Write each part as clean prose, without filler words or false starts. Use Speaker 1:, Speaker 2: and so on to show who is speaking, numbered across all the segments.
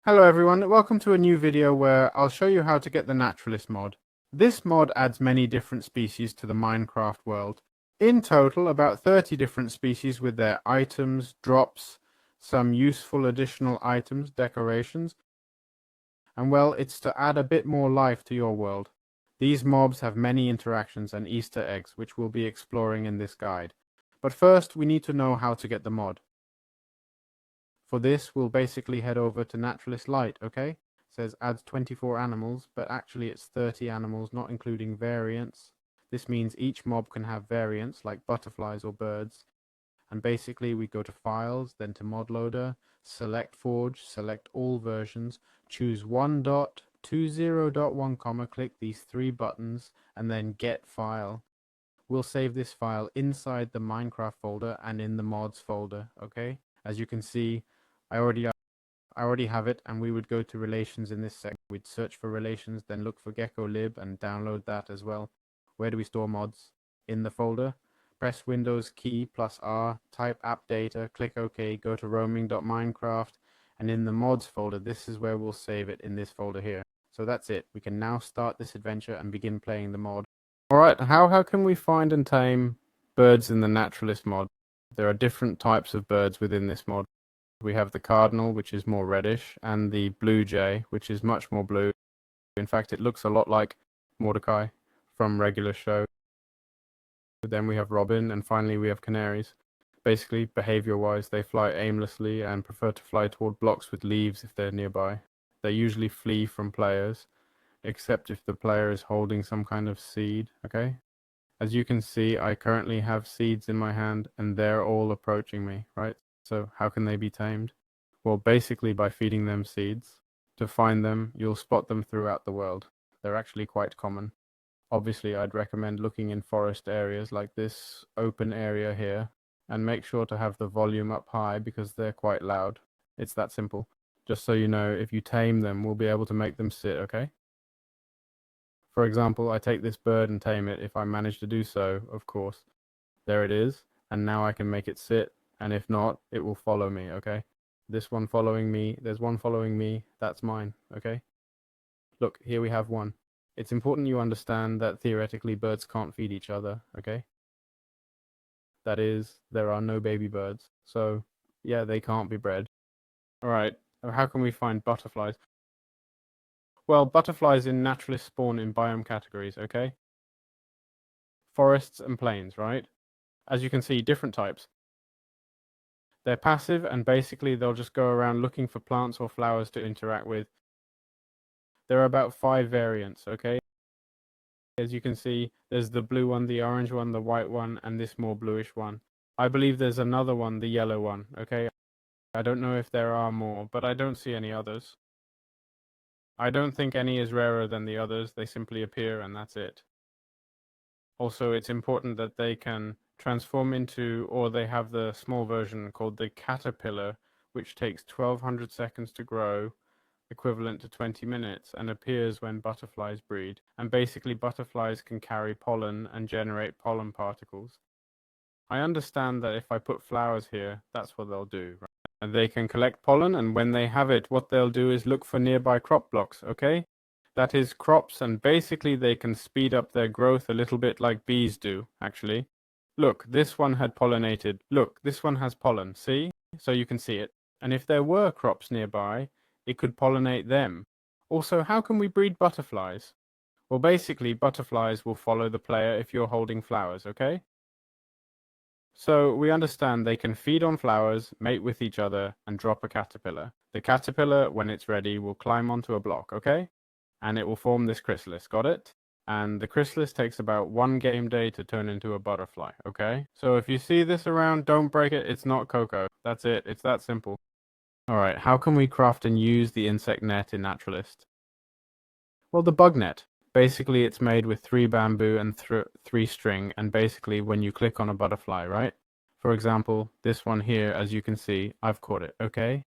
Speaker 1: Hello everyone, welcome to a new video where I'll show you how to get the Naturalist mod. This mod adds many different species to the Minecraft world. In total, about 30 different species with their items, drops, some useful additional items, decorations, and well, it's to add a bit more life to your world. These mobs have many interactions and Easter eggs, which we'll be exploring in this guide. But first, we need to know how to get the mod. For this, we'll basically head over to Naturalist Lite, okay? It says adds 24 animals, but actually it's 30 animals, not including variants. This means each mob can have variants, like butterflies or birds. And basically we go to Files, then to Mod Loader, select Forge, select all versions, choose 1.20.1, click these three buttons, and then Get File. We'll save this file inside the Minecraft folder and in the mods folder, okay? As you can see, I already have it, and we would go to relations in this section. We'd search for relations, then look for GeckoLib and download that as well. Where do we store mods? In the folder. Press Windows key plus R, type app data, click OK, go to roaming.minecraft, and in the mods folder, this is where we'll save it, in this folder here. So that's it. We can now start this adventure and begin playing the mod. Alright, how can we find and tame birds in the Naturalist mod? There are different types of birds within this mod. We have the cardinal, which is more reddish, and the blue jay, which is much more blue. In fact, it looks a lot like Mordecai from regular show. Then we have robin, and finally we have canaries. Basically, behavior-wise, they fly aimlessly and prefer to fly toward blocks with leaves if they're nearby. They usually flee from players, except if the player is holding some kind of seed, okay? As you can see, I currently have seeds in my hand, and they're all approaching me, right? So how can they be tamed? Well, basically by feeding them seeds. To find them, you'll spot them throughout the world. They're actually quite common. Obviously, I'd recommend looking in forest areas like this open area here, and make sure to have the volume up high because they're quite loud. It's that simple. Just so you know, if you tame them, we'll be able to make them sit, okay? For example, I take this bird and tame it if I manage to do so, of course. There it is, and now I can make it sit, and if not, it will follow me, okay? This one following me, there's one following me, that's mine, okay? Look, here we have one. It's important you understand that theoretically birds can't feed each other, okay? That is, there are no baby birds, so yeah, they can't be bred. Alright, how can we find butterflies? Well, butterflies in naturalist spawn in biome categories, okay? Forests and plains, right? As you can see, different types. They're passive, and basically they'll just go around looking for plants or flowers to interact with. There are about 5 variants, okay? As you can see, there's the blue one, the orange one, the white one, and this more bluish one. I believe there's another one, the yellow one, okay? I don't know if there are more, but I don't see any others. I don't think any is rarer than the others. They simply appear and that's it. Also, it's important that they can transform into, or they have the small version called the caterpillar, which takes 1200 seconds to grow, equivalent to 20 minutes, and appears when butterflies breed. And basically butterflies can carry pollen and generate pollen particles. I understand that if I put flowers here, that's what they'll do, right? And they can collect pollen, and when they have it, what they'll do is look for nearby crop blocks, okay? That is crops, and basically they can speed up their growth a little bit like bees do, actually. Look, this one had pollinated. Look, this one has pollen, see? So you can see it. And if there were crops nearby, it could pollinate them. Also, how can we breed butterflies? Well, basically, butterflies will follow the player if you're holding flowers, okay? So we understand they can feed on flowers, mate with each other, and drop a caterpillar. The caterpillar, when it's ready, will climb onto a block, okay? And it will form this chrysalis, got it? And the chrysalis takes about 1 game day to turn into a butterfly, okay? So if you see this around, don't break it, it's not cocoa. That's it, it's that simple. Alright, how can we craft and use the insect net in Naturalist? Well, the bug net. Basically, it's made with 3 bamboo and 3 string, and basically when you click on a butterfly, right? For example, this one here, as you can see, I've caught it, okay?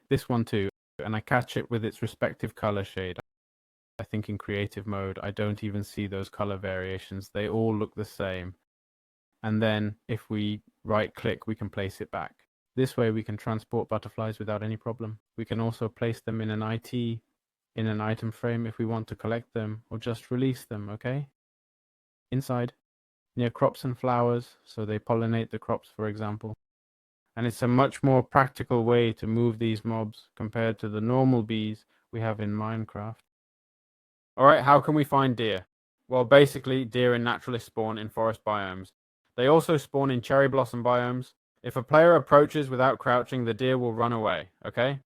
Speaker 1: This one too, and I catch it with its respective color shade. I think in creative mode, I don't even see those color variations. They all look the same. And then if we right click, we can place it back. This way we can transport butterflies without any problem. We can also place them in an item frame if we want to collect them or just release them, okay? Inside, near crops and flowers, so they pollinate the crops, for example. And it's a much more practical way to move these mobs compared to the normal bees we have in Minecraft. Alright, how can we find deer? Well, basically, deer in naturalist spawn in forest biomes. They also spawn in cherry blossom biomes. If a player approaches without crouching, the deer will run away, okay?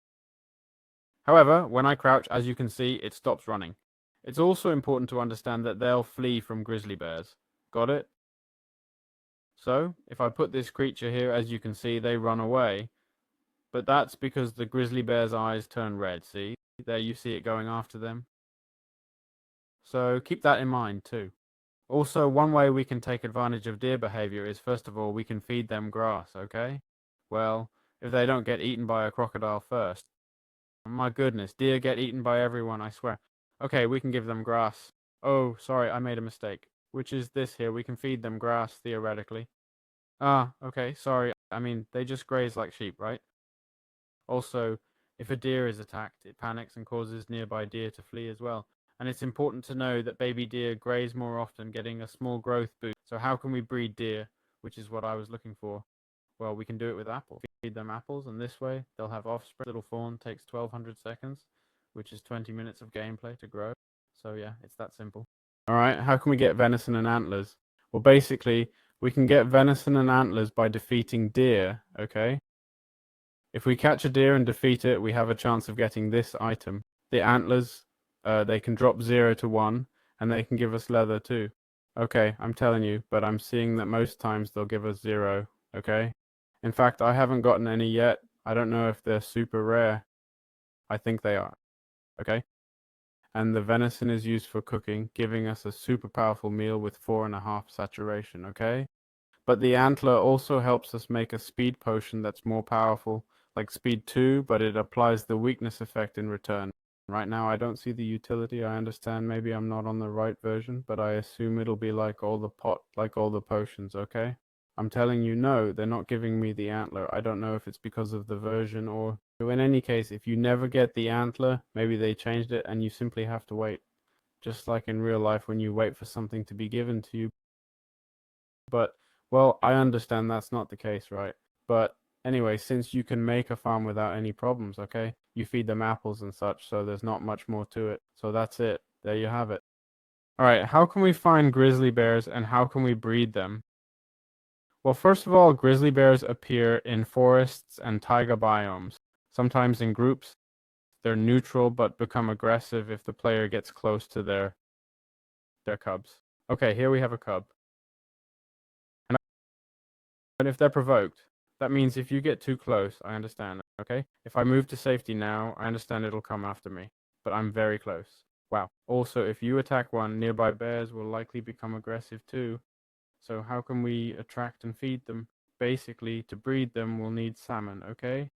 Speaker 1: However, when I crouch, as you can see, it stops running. It's also important to understand that they'll flee from grizzly bears. Got it? So, if I put this creature here, as you can see, they run away. But that's because the grizzly bear's eyes turn red, see? There you see it going after them. So keep that in mind too. Also, one way we can take advantage of deer behavior is, first of all, we can feed them grass, okay? Well, if they don't get eaten by a crocodile first. My goodness, deer get eaten by everyone, I swear. Okay, we can give them grass. Oh, sorry, I made a mistake. Which is this here, we can feed them grass, theoretically. Ah, okay, sorry. I mean, they just graze like sheep, right? Also, if a deer is attacked, it panics and causes nearby deer to flee as well. And it's important to know that baby deer graze more often, getting a small growth boost. So how can we breed deer, which is what I was looking for? Well, we can do it with apples. Feed them apples, and this way they'll have offspring. Little fawn takes 1200 seconds, which is 20 minutes of gameplay to grow. So yeah, it's that simple. Alright, how can we get venison and antlers? Well, basically, we can get venison and antlers by defeating deer, okay? If we catch a deer and defeat it, we have a chance of getting this item. The antlers, they can drop 0 to 1, and they can give us leather too. Okay, I'm telling you, but I'm seeing that most times they'll give us 0, okay? In fact, I haven't gotten any yet. I don't know if they're super rare. I think they are, okay? And the venison is used for cooking, giving us a super powerful meal with 4.5 saturation, okay? But the antler also helps us make a speed potion that's more powerful, like speed 2, but it applies the weakness effect in return. Right now I don't see the utility. I understand maybe I'm not on the right version, but I assume it'll be like all the potions, okay? I'm telling you, no, they're not giving me the antler. I don't know if it's because of the version or... In any case, if you never get the antler, maybe they changed it and you simply have to wait. Just like in real life when you wait for something to be given to you. But, well, I understand that's not the case, right? But anyway, since you can make a farm without any problems, okay? You feed them apples and such, so there's not much more to it. So that's it. There you have it. Alright, how can we find grizzly bears and how can we breed them? Well, first of all, grizzly bears appear in forests and taiga biomes. Sometimes in groups. They're neutral but become aggressive if the player gets close to their cubs. Okay, here we have a cub. And if they're provoked, that means if you get too close, I understand, okay? If I move to safety now, I understand it'll come after me. But I'm very close. Wow. Also, if you attack one, nearby bears will likely become aggressive too. So how can we attract and feed them? Basically, to breed them, we'll need salmon, okay?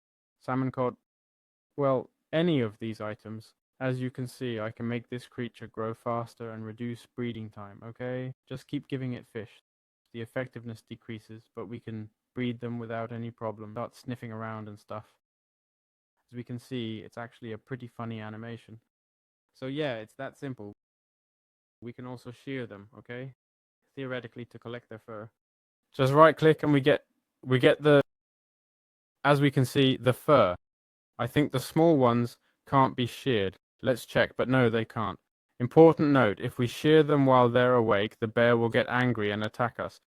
Speaker 1: Salmon caught, well, any of these items. As you can see, I can make this creature grow faster and reduce breeding time, okay? Just keep giving it fish. The effectiveness decreases, but we can breed them without any problem. Start sniffing around and stuff. As we can see, it's actually a pretty funny animation. So yeah, it's that simple. We can also shear them, okay? Theoretically, to collect their fur. Just right click and we get the, as we can see, the fur. I think the small ones can't be sheared. Let's check, but no, they can't. Important note, if we shear them while they're awake, the bear will get angry and attack us.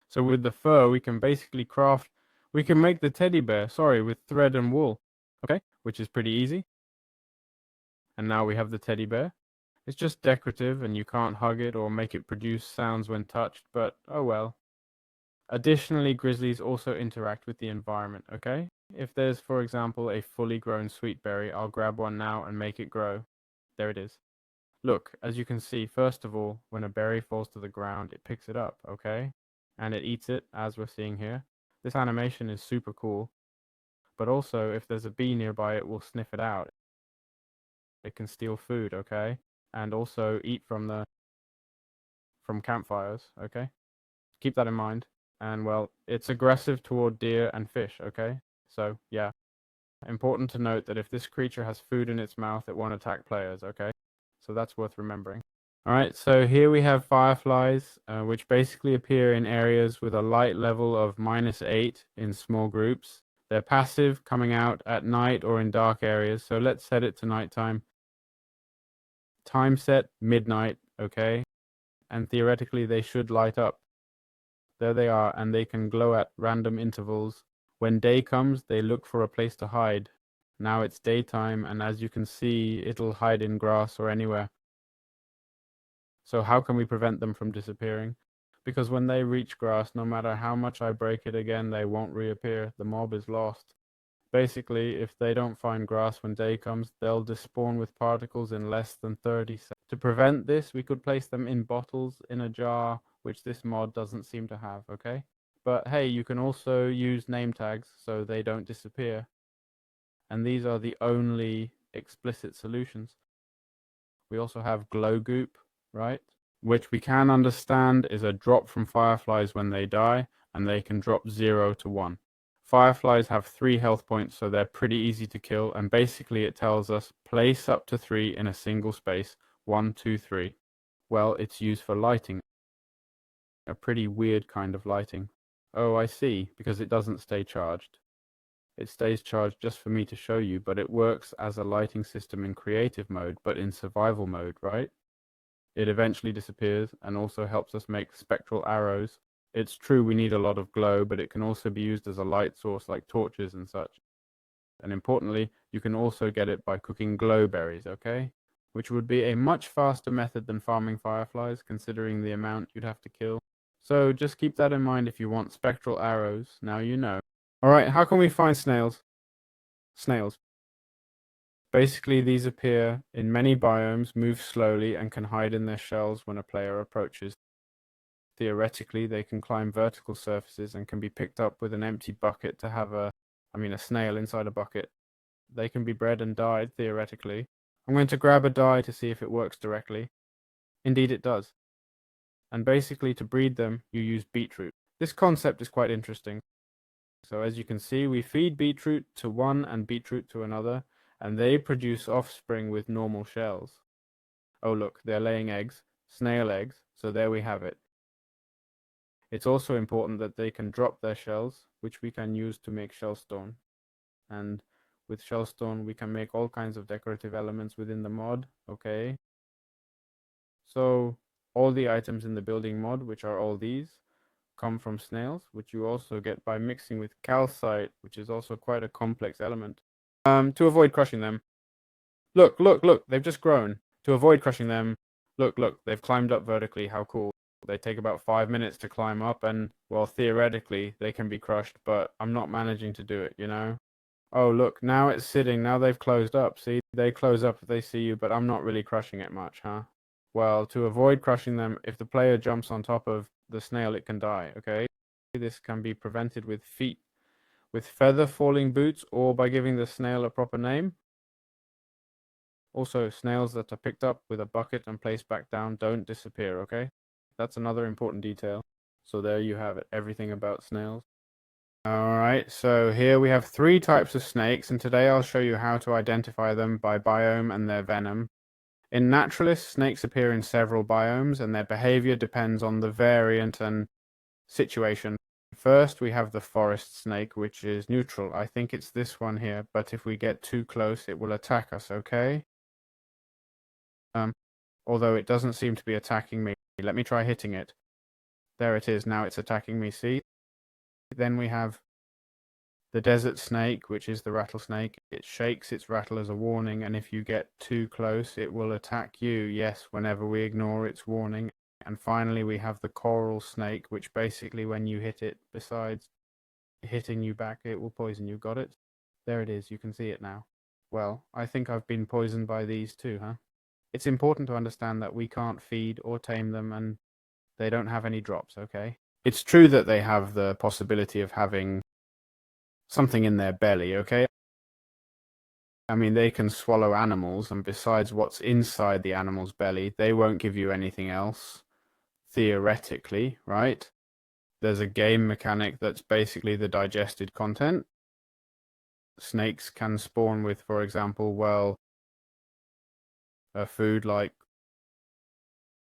Speaker 1: So with the fur, we can basically we can make the teddy bear, with thread and wool, okay? Which is pretty easy. And now we have the teddy bear. It's just decorative and you can't hug it or make it produce sounds when touched, but oh well. Additionally, grizzlies also interact with the environment, okay? If there's, for example, a fully grown sweet berry, I'll grab one now and make it grow. There it is. Look, as you can see, first of all, when a berry falls to the ground, it picks it up, okay? And it eats it, as we're seeing here. This animation is super cool. But also, if there's a bee nearby, it will sniff it out. It can steal food, okay? And also eat from campfires, okay? Keep that in mind. And well, it's aggressive toward deer and fish, okay? So, yeah. Important to note that if this creature has food in its mouth, it won't attack players, okay? So that's worth remembering. Alright, so here we have fireflies, which basically appear in areas with a light level of -8 in small groups. They're passive, coming out at night or in dark areas, so let's set it to nighttime. Time set, midnight, okay? And theoretically they should light up. There they are, and they can glow at random intervals. When day comes, they look for a place to hide. Now it's daytime, and as you can see, it'll hide in grass or anywhere. So how can we prevent them from disappearing? Because when they reach grass, no matter how much I break it again, they won't reappear. The mob is lost. Basically, if they don't find grass when day comes, they'll despawn with particles in less than 30 seconds. To prevent this, we could place them in bottles, in a jar, which this mod doesn't seem to have, okay? But hey, you can also use name tags so they don't disappear. And these are the only explicit solutions. We also have glow goop, right? Which we can understand is a drop from fireflies when they die, and they can drop 0 to 1. Fireflies have 3 health points, so they're pretty easy to kill, and basically it tells us place up to 3 in a single space, 1, 2, 3. Well, it's used for lighting. A pretty weird kind of lighting. Oh, I see, because it doesn't stay charged. It stays charged just for me to show you, but it works as a lighting system in creative mode, but in survival mode, right? It eventually disappears and also helps us make spectral arrows. It's true we need a lot of glow, but it can also be used as a light source like torches and such. And importantly, you can also get it by cooking glowberries, okay? Which would be a much faster method than farming fireflies, considering the amount you'd have to kill. So just keep that in mind if you want spectral arrows, now you know. Alright, how can we find snails? Snails. Basically, these appear in many biomes, move slowly, and can hide in their shells when a player approaches. Theoretically, they can climb vertical surfaces and can be picked up with an empty bucket to have a snail inside a bucket. They can be bred and dyed, theoretically. I'm going to grab a dye to see if it works directly. Indeed it does. And basically, to breed them, you use beetroot. This concept is quite interesting. So as you can see, we feed beetroot to one and beetroot to another, and they produce offspring with normal shells. Oh look, they're laying eggs, snail eggs, so there we have it. It's also important that they can drop their shells, which we can use to make shellstone. And with shellstone, we can make all kinds of decorative elements within the mod, okay? So all the items in the building mod, which are all these, come from snails, which you also get by mixing with calcite, which is also quite a complex element. To avoid crushing them. Look, look, look, they've just grown. To avoid crushing them, look, look, they've climbed up vertically, how cool. They take about 5 minutes to climb up and, well, theoretically, they can be crushed, but I'm not managing to do it, you know? Oh, look, now it's sitting, now they've closed up. See, they close up if they see you, but I'm not really crushing it much, huh? Well, to avoid crushing them, if the player jumps on top of the snail, it can die, okay? This can be prevented with feet, with feather falling boots, or by giving the snail a proper name. Also, snails that are picked up with a bucket and placed back down don't disappear, okay? That's another important detail. So there you have it, everything about snails. Alright, so here we have 3 types of snakes, and today I'll show you how to identify them by biome and their venom. In Naturalist, snakes appear in several biomes, and their behavior depends on the variant and situation. First, we have the forest snake, which is neutral. I think it's this one here, but if we get too close, it will attack us, okay? Although it doesn't seem to be attacking me. Let me try hitting it. There it is, now it's attacking me, see? Then we have the desert snake, which is the rattlesnake. It shakes its rattle as a warning, and if you get too close, it will attack you, yes, whenever we ignore its warning. And finally, we have the coral snake, which basically, when you hit it, besides hitting you back, it will poison you. Got it? There it is, you can see it now. Well, I think I've been poisoned by these too, huh? It's important to understand that we can't feed or tame them, and they don't have any drops, okay? It's true that they have the possibility of having something in their belly, okay? I mean, they can swallow animals, and besides what's inside the animal's belly, they won't give you anything else, theoretically, right? There's a game mechanic that's basically the digested content. snakes can spawn with, for example, well, food like,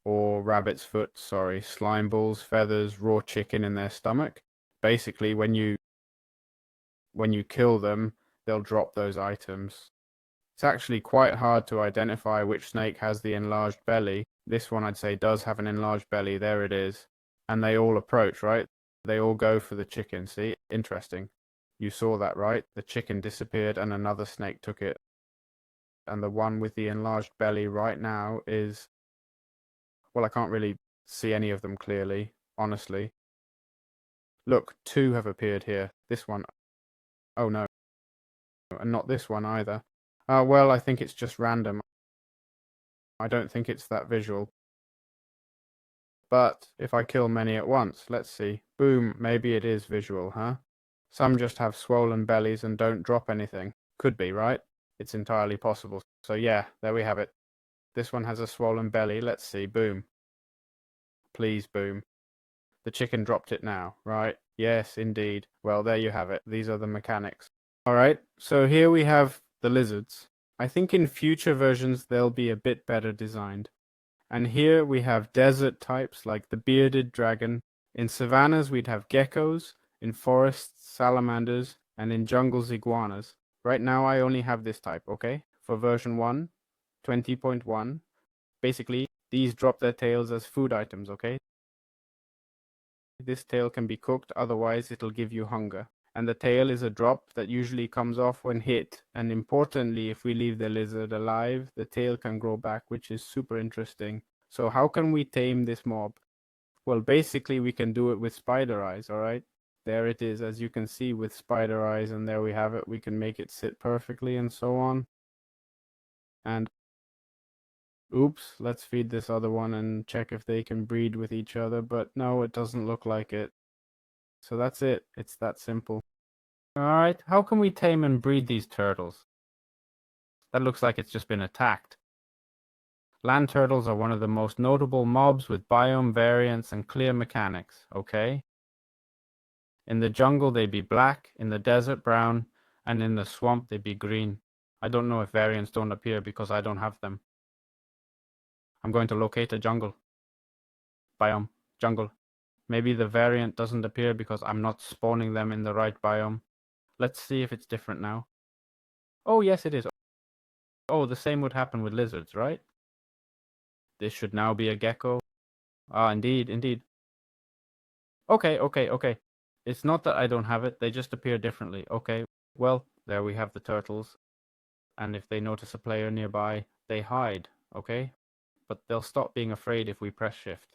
Speaker 1: or rabbit's foot, sorry, slime balls, feathers, raw chicken in their stomach. Basically, when you kill them, they'll drop those items. It's actually quite hard to identify which snake has the enlarged belly. This one I'd say does have an enlarged belly. There it is. And they all approach, right? They all go for the chicken. See? Interesting. You saw that, right? The chicken disappeared and another snake took it. And the one with the enlarged belly right now is... Well, I can't really see any of them clearly, honestly. Look, two have appeared here. This one... Oh no. And not this one either. Well, I think it's just random. I don't think it's that visual. But if I kill many at once, let's see. Boom, maybe it is visual, huh? Some just have swollen bellies and don't drop anything. Could be, right? It's entirely possible. So yeah, there we have it. This one has a swollen belly. Let's see. Boom. Please, boom. The chicken dropped it now, right? Yes, indeed. Well, there you have it. These are the mechanics. Alright, so here we have the lizards. I think in future versions they'll be a bit better designed. And here we have desert types like the bearded dragon. In savannas we'd have geckos, in forests salamanders, and in jungles iguanas. Right now I only have this type, okay? For version 1, 20.1, basically these drop their tails as food items, okay? This tail can be cooked, otherwise it'll give you hunger. And the tail is a drop that usually comes off when hit. And importantly, if we leave the lizard alive, the tail can grow back, which is super interesting. So how can we tame this mob? Well, basically we can do it with spider eyes, alright? There it is, as you can see, with spider eyes, and there we have it. We can make it sit perfectly and so on. And oops, let's feed this other one and check if they can breed with each other, but no, it doesn't look like it. So that's it. It's that simple. Alright, how can we tame and breed these turtles? That looks like it's just been attacked. Land turtles are one of the most notable mobs with biome variants and clear mechanics, okay? In the jungle they'd be black, in the desert brown, and in the swamp they'd be green. I don't know if variants don't appear because I don't have them. I'm going to locate a jungle. Biome, jungle. Maybe the variant doesn't appear because I'm not spawning them in the right biome. Let's see if it's different now. Oh, yes, it is. Oh, the same would happen with lizards, right? This should now be a gecko. Ah, indeed, indeed. Okay. It's not that I don't have it, they just appear differently. Okay, well, there we have the turtles. And if they notice a player nearby, they hide, okay? But they'll stop being afraid if we press shift.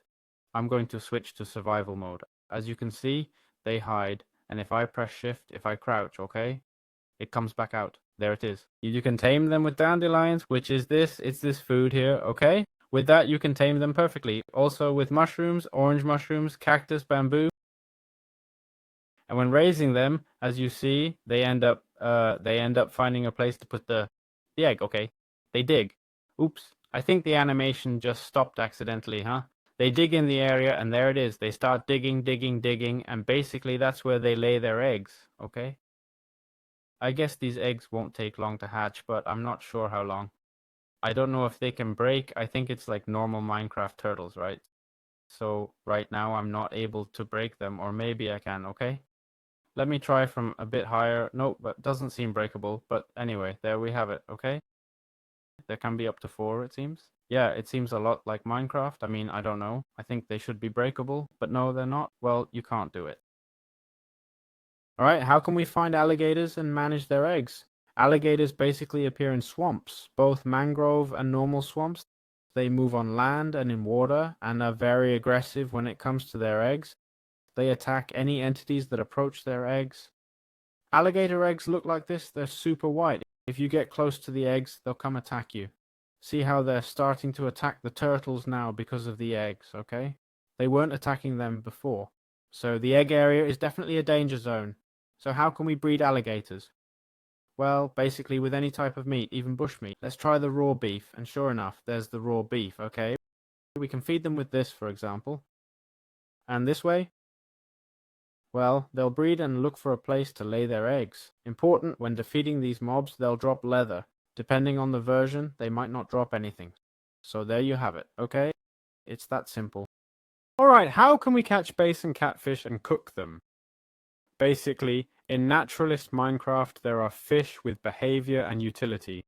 Speaker 1: I'm going to switch to survival mode. As you can see, they hide, and if I press shift, if I crouch, okay, it comes back out. There it is. You can tame them with dandelions, which is this. It's this food here, okay? With that, you can tame them perfectly. Also with mushrooms, orange mushrooms, cactus, bamboo. And when raising them, as you see, they end up finding a place to put the egg, okay? They dig. Oops. I think the animation just stopped accidentally, huh? They dig in the area, and there it is. They start digging, and basically that's where they lay their eggs, okay? I guess these eggs won't take long to hatch, but I'm not sure how long. I don't know if they can break. I think it's like normal Minecraft turtles, right? So right now I'm not able to break them, or maybe I can, okay? Let me try from a bit higher. Nope, but doesn't seem breakable. But anyway, there we have it, okay? There can be up to 4, it seems. Yeah, it seems a lot like Minecraft. I mean, I don't know. I think they should be breakable, but no, they're not. Well, you can't do it. Alright, how can we find alligators and manage their eggs? Alligators basically appear in swamps, both mangrove and normal swamps. They move on land and in water, and are very aggressive when it comes to their eggs. They attack any entities that approach their eggs. Alligator eggs look like this. They're super white. If you get close to the eggs, they'll come attack you. See how they're starting to attack the turtles now because of the eggs, okay? They weren't attacking them before. So the egg area is definitely a danger zone. So how can we breed alligators? Well, basically with any type of meat, even bushmeat. Let's try the raw beef, and sure enough, there's the raw beef, okay? We can feed them with this, for example. And this way. Well, they'll breed and look for a place to lay their eggs. Important, when defeating these mobs, they'll drop leather. Depending on the version, they might not drop anything. So there you have it, okay? It's that simple. Alright, how can we catch basin catfish and cook them? Basically, in Naturalist Minecraft, there are fish with behavior and utility.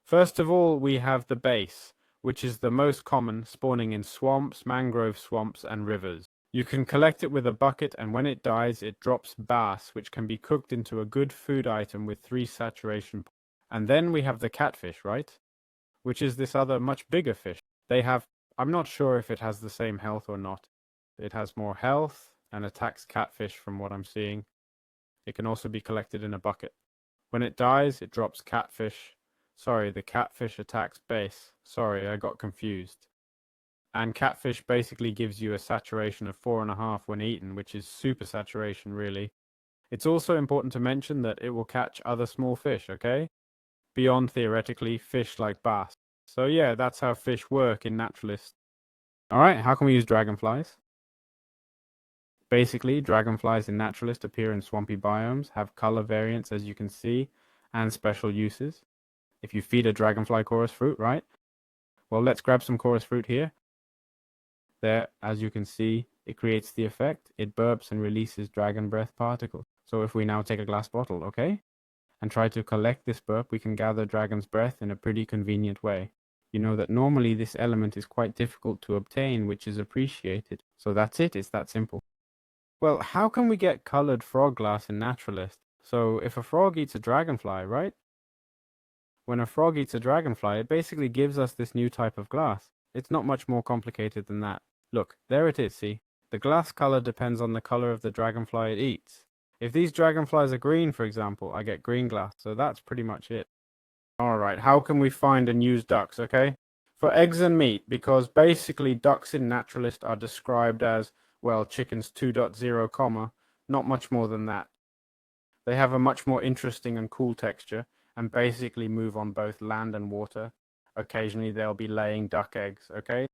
Speaker 1: First of all, we have the bass, which is the most common, spawning in swamps, mangrove swamps, and rivers. You can collect it with a bucket, and when it dies, it drops bass, which can be cooked into a good food item with 3 saturation points. And then we have the catfish, right? Which is this other, much bigger fish. I'm not sure if it has the same health or not. It has more health and attacks catfish from what I'm seeing. It can also be collected in a bucket. When it dies, it drops catfish. Sorry, the catfish attacks base. Sorry, I got confused. And catfish basically gives you a saturation of 4.5 when eaten, which is super saturation, really. It's also important to mention that it will catch other small fish, okay? Beyond, theoretically, fish like bass. So yeah, that's how fish work in Naturalist. Alright, how can we use dragonflies? Basically, dragonflies in Naturalist appear in swampy biomes, have color variants as you can see, and special uses. If you feed a dragonfly chorus fruit, right? Well, let's grab some chorus fruit here. There, as you can see, it creates the effect. It burps and releases dragon breath particles. So if we now take a glass bottle, okay? And try to collect this burp, we can gather dragon's breath in a pretty convenient way. You know that normally this element is quite difficult to obtain, which is appreciated. So that's it, it's that simple. Well, how can we get colored frog glass in Naturalist? So if a frog eats a dragonfly, right? When a frog eats a dragonfly, it basically gives us this new type of glass. It's not much more complicated than that. Look, there it is, see? The glass color depends on the color of the dragonfly it eats. If these dragonflies are green, for example, I get green glass, so that's pretty much it. Alright, how can we find and use ducks, okay? For eggs and meat, because basically ducks in Naturalist are described as, well, chickens 2.0, comma, not much more than that. They have a much more interesting and cool texture, and basically move on both land and water. Occasionally they'll be laying duck eggs, okay?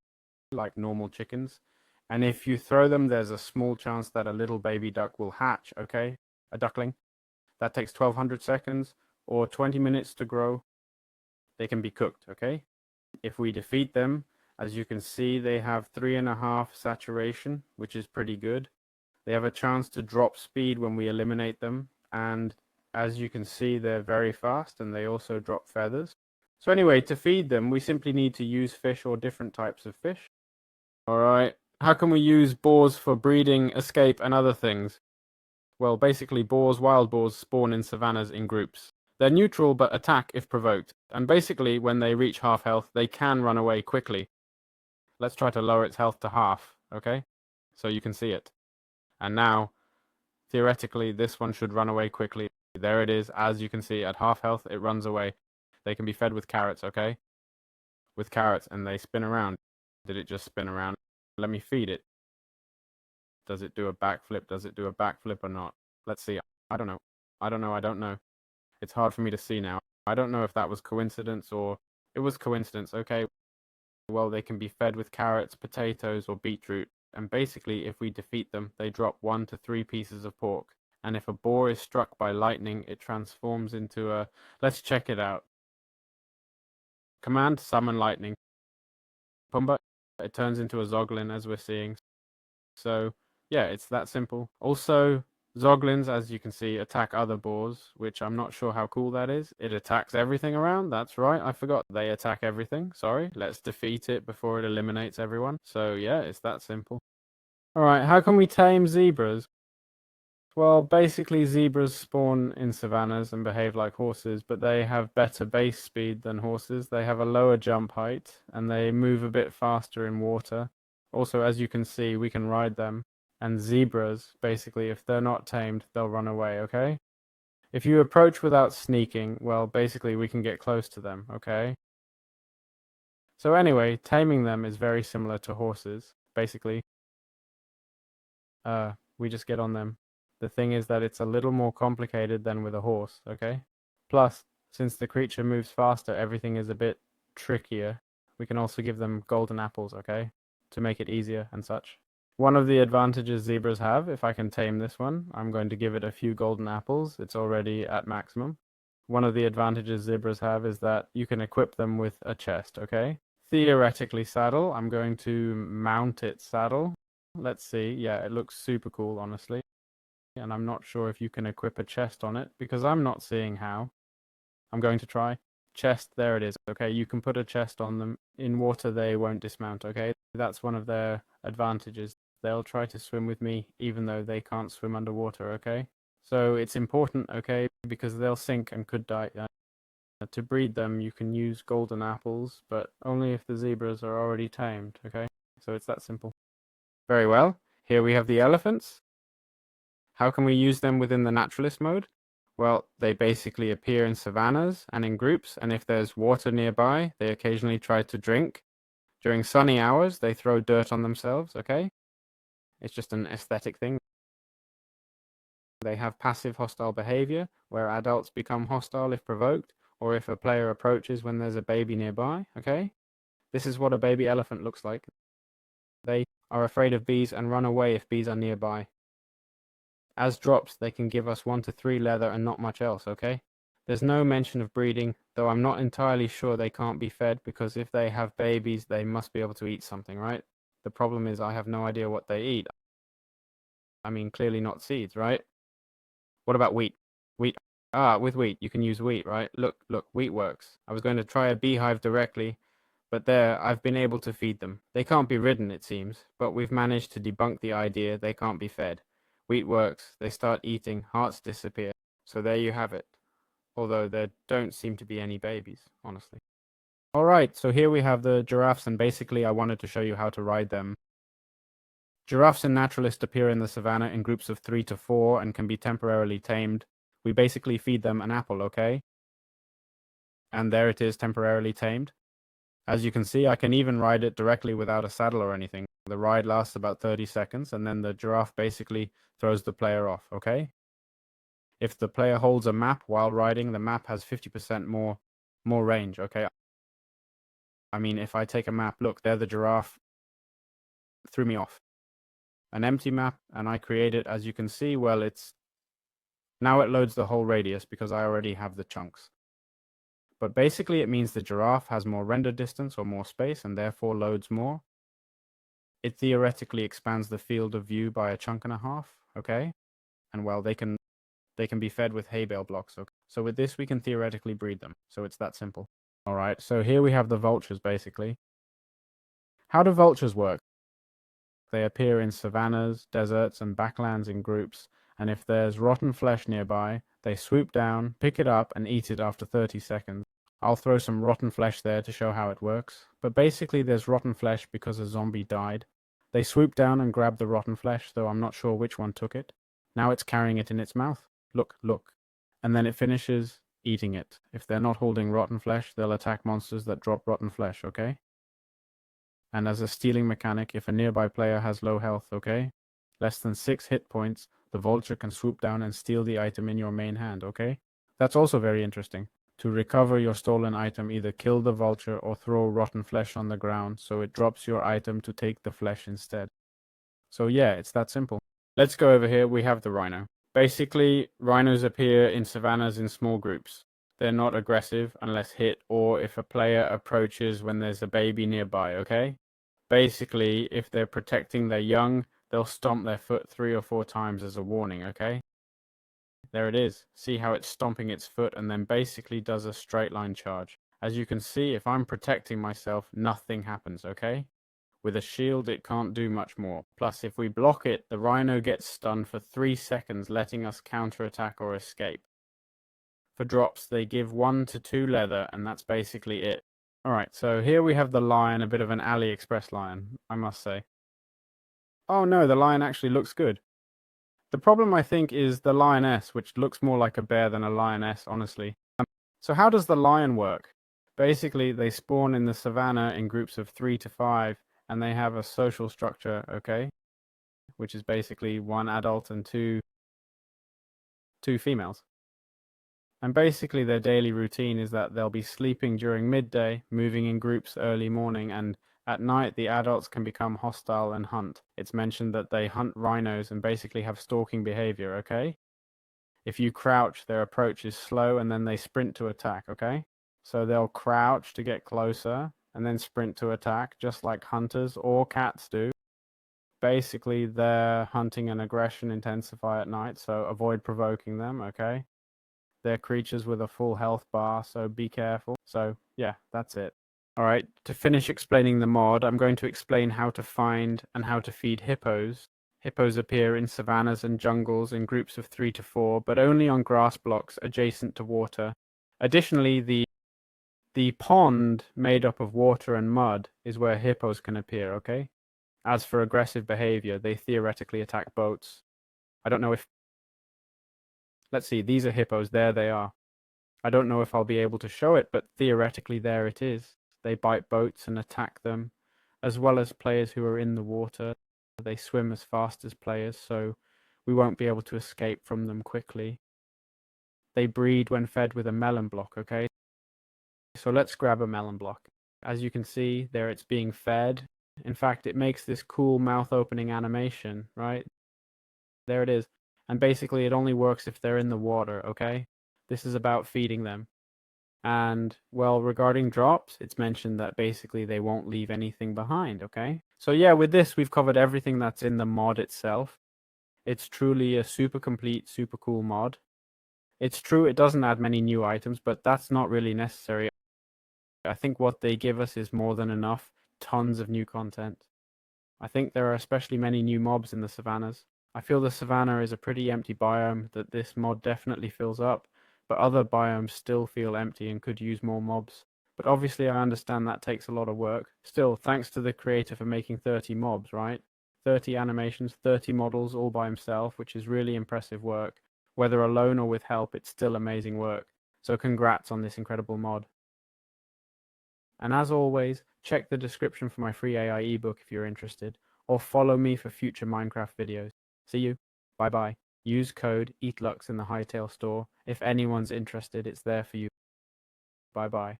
Speaker 1: Like normal chickens. And if you throw them, there's a small chance that a little baby duck will hatch, okay? A duckling. That takes 1200 seconds or 20 minutes to grow. They can be cooked, okay? If we defeat them, as you can see, they have 3.5 saturation, which is pretty good. They have a chance to drop speed when we eliminate them, and as you can see, they're very fast, and they also drop feathers. So anyway, to feed them, we simply need to use fish or different types of fish. Alright, how can we use boars for breeding, escape, and other things? Well, basically, wild boars spawn in savannas in groups. They're neutral but attack if provoked, and basically, when they reach half health, they can run away quickly. Let's try to lower its health to half, okay? So you can see it. And now, theoretically, this one should run away quickly. There it is. As you can see, at half health, it runs away. They can be fed with carrots, okay? With carrots, and they spin around. Did it just spin around? Let me feed it. Does it do a backflip? Does it do a backflip or not? Let's see. I don't know. I don't know. It's hard for me to see now. I don't know if that was coincidence or... It was coincidence, okay? Well, they can be fed with carrots, potatoes, or beetroot. And basically, if we defeat them, they drop 1 to 3 pieces of pork. And if a boar is struck by lightning, it transforms into a... Let's check it out. Command, summon lightning. Pumba, it turns into a zoglin, as we're seeing. So, yeah, it's that simple. Also, zoglins, as you can see, attack other boars, which I'm not sure how cool that is. It attacks everything around, that's right, I forgot. They attack everything, sorry. Let's defeat it before it eliminates everyone. So, yeah, it's that simple. Alright, how can we tame zebras? Well, basically zebras spawn in savannas and behave like horses, but they have better base speed than horses. They have a lower jump height, and they move a bit faster in water. Also, as you can see, we can ride them. And zebras, basically, if they're not tamed, they'll run away, okay? If you approach without sneaking, well, basically, we can get close to them, okay? So anyway, taming them is very similar to horses, basically. We just get on them. The thing is that it's a little more complicated than with a horse, okay? Plus, since the creature moves faster, everything is a bit trickier. We can also give them golden apples, okay? To make it easier and such. One of the advantages zebras have, if I can tame this one, I'm going to give it a few golden apples. It's already at maximum. One of the advantages zebras have is that you can equip them with a chest, okay? Theoretically saddle, I'm going to mount its saddle. Let's see. Yeah, it looks super cool, honestly. And I'm not sure if you can equip a chest on it because I'm not seeing how. I'm going to try. Chest, there it is. Okay, you can put a chest on them. In water, they won't dismount, okay? That's one of their advantages. They'll try to swim with me even though they can't swim underwater, okay? So it's important, okay, because they'll sink and could die. To breed them, you can use golden apples, but only if the zebras are already tamed, okay? So it's that simple. Very well. Here we have the elephants. How can we use them within the naturalist mode? Well, they basically appear in savannas and in groups, and if there's water nearby, they occasionally try to drink. During sunny hours, they throw dirt on themselves, okay? It's just an aesthetic thing. They have passive hostile behavior, where adults become hostile if provoked, or if a player approaches when there's a baby nearby, okay? This is what a baby elephant looks like. They are afraid of bees and run away if bees are nearby. As drops, they can give us 1 to 3 leather and not much else, okay? There's no mention of breeding, though I'm not entirely sure they can't be fed, because if they have babies, they must be able to eat something, right? The problem is I have no idea what they eat. I mean, clearly not seeds, right? What about wheat? Wheat. Ah, with wheat, you can use wheat, right? Look, wheat works. I was going to try a beehive directly, but there, I've been able to feed them. They can't be ridden, it seems, but we've managed to debunk the idea they can't be fed. Wheat works, they start eating, hearts disappear. So there you have it. Although there don't seem to be any babies, honestly. Alright, so here we have the giraffes, and basically I wanted to show you how to ride them. Giraffes in Naturalist appear in the savannah in groups of 3 to 4 and can be temporarily tamed. We basically feed them an apple, okay? And there it is, temporarily tamed. As you can see, I can even ride it directly without a saddle or anything. The ride lasts about 30 seconds, and then the giraffe basically throws the player off, okay? If the player holds a map while riding, the map has 50% more range, okay? I mean, if I take a map, look, there the giraffe threw me off. An empty map, and I create it, as you can see, well, now it loads the whole radius because I already have the chunks. But basically it means the giraffe has more render distance or more space and therefore loads more. It theoretically expands the field of view by a chunk and a half, okay? And well, they can be fed with hay bale blocks, okay? So with this we can theoretically breed them. So it's that simple. Alright, so here we have the vultures basically. How do vultures work? They appear in savannas, deserts, and backlands in groups, and if there's rotten flesh nearby, they swoop down, pick it up, and eat it after 30 seconds. I'll throw some rotten flesh there to show how it works. But basically there's rotten flesh because a zombie died. They swoop down and grab the rotten flesh, though I'm not sure which one took it. Now it's carrying it in its mouth. Look. And then it finishes eating it. If they're not holding rotten flesh, they'll attack monsters that drop rotten flesh, okay? And as a stealing mechanic, if a nearby player has low health, okay? Less than 6 hit points, the vulture can swoop down and steal the item in your main hand, okay? That's also very interesting. To recover your stolen item, either kill the vulture or throw rotten flesh on the ground, so it drops your item to take the flesh instead. So yeah, it's that simple. Let's go over here, we have the rhino. Basically, rhinos appear in savannas in small groups. They're not aggressive unless hit or if a player approaches when there's a baby nearby, okay? Basically, if they're protecting their young, they'll stomp their foot 3 or 4 times as a warning, okay? There it is. See how it's stomping its foot and then basically does a straight line charge. As you can see, if I'm protecting myself, nothing happens, okay? With a shield, it can't do much more. Plus, if we block it, the rhino gets stunned for 3 seconds, letting us counterattack or escape. For drops, they give 1 to 2 leather, and that's basically it. Alright, so here we have the lion, a bit of an AliExpress lion, I must say. Oh no, the lion actually looks good. The problem, I think, is the lioness, which looks more like a bear than a lioness, honestly. So how does the lion work? Basically, they spawn in the savannah in groups of 3 to 5, and they have a social structure, okay? Which is basically 1 adult and 2 females. And basically their daily routine is that they'll be sleeping during midday, moving in groups early morning, and At night, the adults can become hostile and hunt. It's mentioned that they hunt rhinos and basically have stalking behavior, okay? If you crouch, their approach is slow and then they sprint to attack, okay? So they'll crouch to get closer and then sprint to attack, just like hunters or cats do. Basically, their hunting and aggression intensify at night, so avoid provoking them, okay? They're creatures with a full health bar, so be careful. So, yeah, that's it. Alright, to finish explaining the mod, I'm going to explain how to find and how to feed hippos. Hippos appear in savannas and jungles in groups of 3 to 4, but only on grass blocks adjacent to water. Additionally, the pond made up of water and mud is where hippos can appear, okay? As for aggressive behavior, they theoretically attack boats. I don't know if... Let's see, these are hippos, there they are. I don't know if I'll be able to show it, but theoretically there it is. They bite boats and attack them, as well as players who are in the water. They swim as fast as players, so we won't be able to escape from them quickly. They breed when fed with a melon block, okay? So let's grab a melon block. As you can see, there it's being fed. In fact, it makes this cool mouth-opening animation, right? There it is. And basically, it only works if they're in the water, okay? This is about feeding them. And, well, regarding drops, it's mentioned that basically they won't leave anything behind, okay? So yeah, with this, we've covered everything that's in the mod itself. It's truly a super complete, super cool mod. It's true, it doesn't add many new items, but that's not really necessary. I think what they give us is more than enough. Tons of new content. I think there are especially many new mobs in the savannas. I feel the savanna is a pretty empty biome that this mod definitely fills up, but other biomes still feel empty and could use more mobs. But obviously I understand that takes a lot of work. Still, thanks to the creator for making 30 mobs, right? 30 animations, 30 models all by himself, which is really impressive work. Whether alone or with help, it's still amazing work. So congrats on this incredible mod. And as always, check the description for my free AI ebook if you're interested, or follow me for future Minecraft videos. See you. Bye bye. Use code EATLUX in the Hightail store. If anyone's interested, it's there for you. Bye bye.